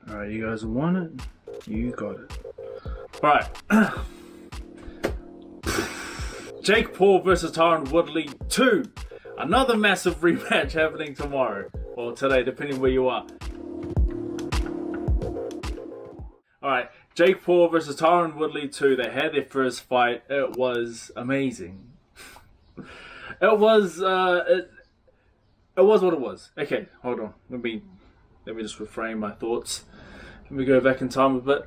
Alright, you guys want it? You got it. Alright. Jake Paul versus Tyron Woodley 2. Another massive rematch happening tomorrow. Or today, depending where you are. Alright, Jake Paul versus Tyron Woodley 2. They had their first fight. It was amazing. It was what it was. Okay, hold on. Let me just reframe my thoughts. Let me go back in time a bit.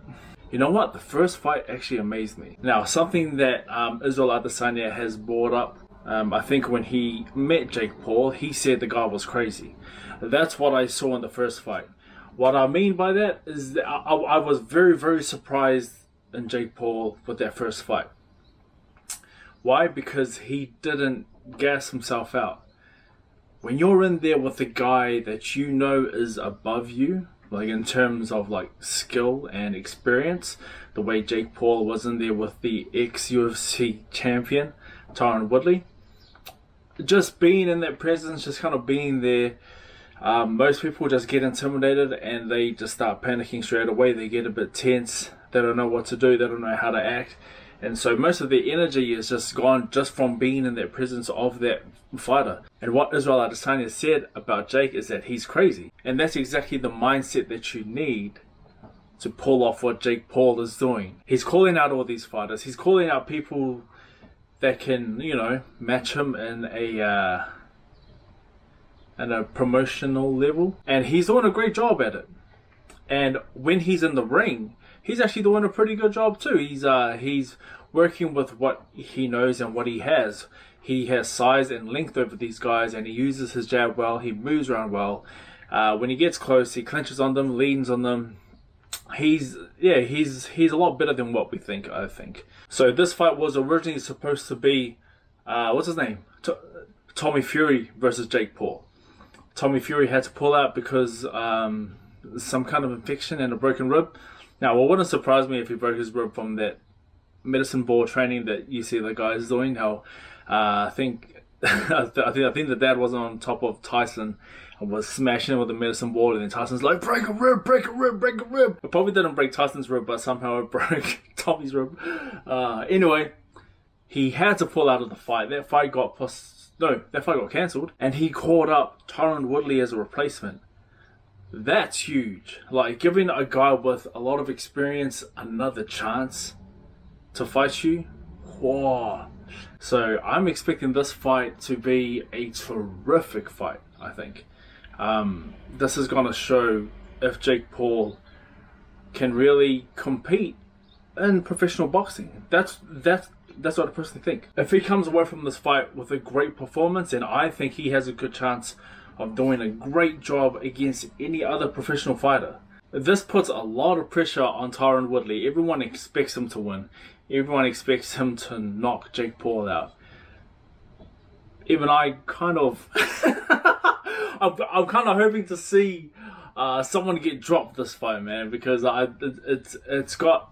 You know what? The first fight actually amazed me. Now, something that Israel Adesanya has brought up, I think when he met Jake Paul, he said the guy was crazy. That's what I saw in the first fight. What I mean by that is that I was very, very surprised in Jake Paul with that first fight. Why? Because he didn't gas himself out. When you're in there with a guy that you know is above you, like in terms of like skill and experience, the way Jake Paul was in there with the ex-UFC champion, Tyron Woodley, just being in that presence, just kind of being there, most people just get intimidated and they just start panicking straight away. They get a bit tense, they don't know what to do, they don't know how to act. And so most of the energy is just gone just from being in that presence of that fighter. And what Israel Adesanya said about Jake is that he's crazy. And that's exactly the mindset that you need to pull off what Jake Paul is doing. He's calling out all these fighters. He's calling out people that can, match him in a promotional level. And he's doing a great job at it. And when he's in the ring, he's actually doing a pretty good job too. He's working with what he knows and what he has. He has size and length over these guys, and he uses his jab well. He moves around well. When he gets close, he clinches on them, leans on them. He's a lot better than what we think, I think. So this fight was originally supposed to be, what's his name? Tommy Fury versus Jake Paul. Tommy Fury had to pull out because some kind of infection and a broken rib. Now, it wouldn't surprise me if he broke his rib from that medicine ball training that you see the guys doing. How I think the dad was on top of Tyson and was smashing him with the medicine ball, and then Tyson's like, break a rib, break a rib, break a rib. It probably didn't break Tyson's rib, but somehow it broke Tommy's rib. Anyway, he had to pull out of the fight. That fight got cancelled, and he called up Tyron Woodley as a replacement. That's huge. Like, giving a guy with a lot of experience another chance to fight you. Whoa. So I'm expecting this fight to be a terrific fight, I think. This is going to show if Jake Paul can really compete in professional boxing. That's what I personally think. If he comes away from this fight with a great performance, then I think he has a good chance of doing a great job against any other professional fighter. This puts a lot of pressure on Tyron Woodley. Everyone expects him to win. Everyone expects him to knock Jake Paul out. Even I kind of... I'm kind of hoping to see someone get dropped this fight, man, because it's got...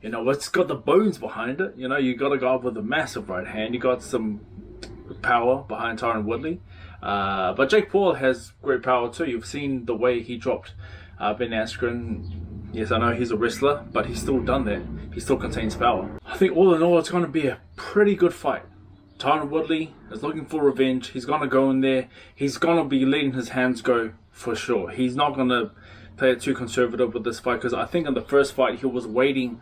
it's got the bones behind it. You got a guy with a massive right hand. You got some power behind Tyron Woodley. But Jake Paul has great power too. You've seen the way he dropped Ben Askren. Yes, I know he's a wrestler, but he's still done that. He still contains power. I think all in all, it's going to be a pretty good fight. Tyron Woodley is looking for revenge. He's going to go in there. He's going to be letting his hands go for sure. He's not going to play it too conservative with this fight, because I think in the first fight he was waiting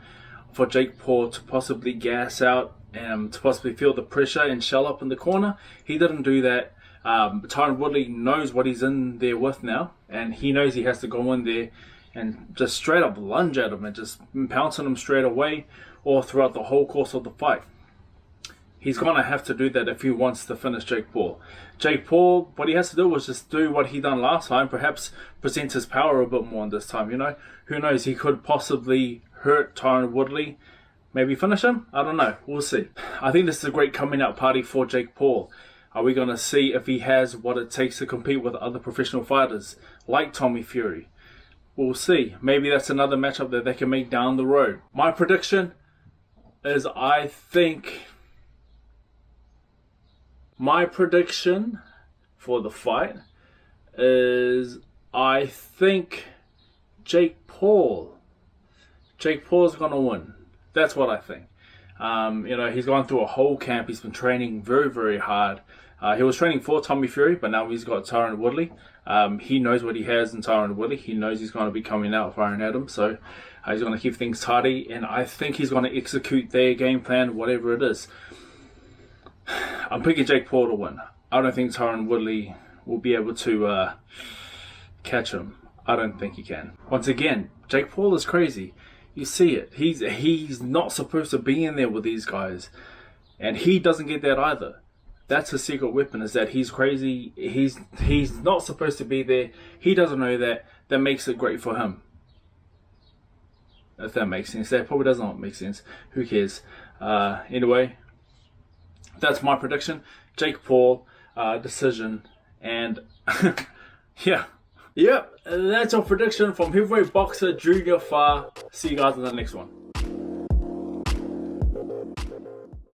for Jake Paul to possibly gas out and to possibly feel the pressure and shell up in the corner. He didn't do that. Tyron Woodley knows what he's in there with now, and he knows he has to go in there and just straight up lunge at him and just pounce on him straight away or throughout the whole course of the fight. He's going to have to do that if he wants to finish Jake Paul. Jake Paul, what he has to do is just do what he done last time, perhaps present his power a bit more this time. Who knows, he could possibly hurt Tyron Woodley, maybe finish him. I don't know, we'll see. I think this is a great coming out party for Jake Paul. Are we going to see if he has what it takes to compete with other professional fighters like Tommy Fury? We'll see. Maybe that's another matchup that they can make down the road. My prediction is my prediction for the fight is I think Jake Paul. Jake Paul's gonna win. That's what I think. He's gone through a whole camp. He's been training very, very hard. He was training for Tommy Fury, but now he's got Tyron Woodley. He knows what he has in Tyron Woodley. He knows he's going to be coming out firing at him, so he's going to keep things tidy, and I think he's going to execute their game plan, whatever it is. I'm picking Jake Paul to win. I don't think Tyron Woodley will be able to catch him. I don't think he can. Once again, Jake Paul is crazy. You see it. He's not supposed to be in there with these guys, and he doesn't get that either. That's his secret weapon, is that he's crazy. He's not supposed to be there. He doesn't know that. That makes it great for him. If that makes sense. That probably does not make sense. Who cares? Anyway, that's my prediction. Jake Paul, decision, and yeah. Yep, that's our prediction from heavyweight boxer Junior Fa. See you guys in the next one.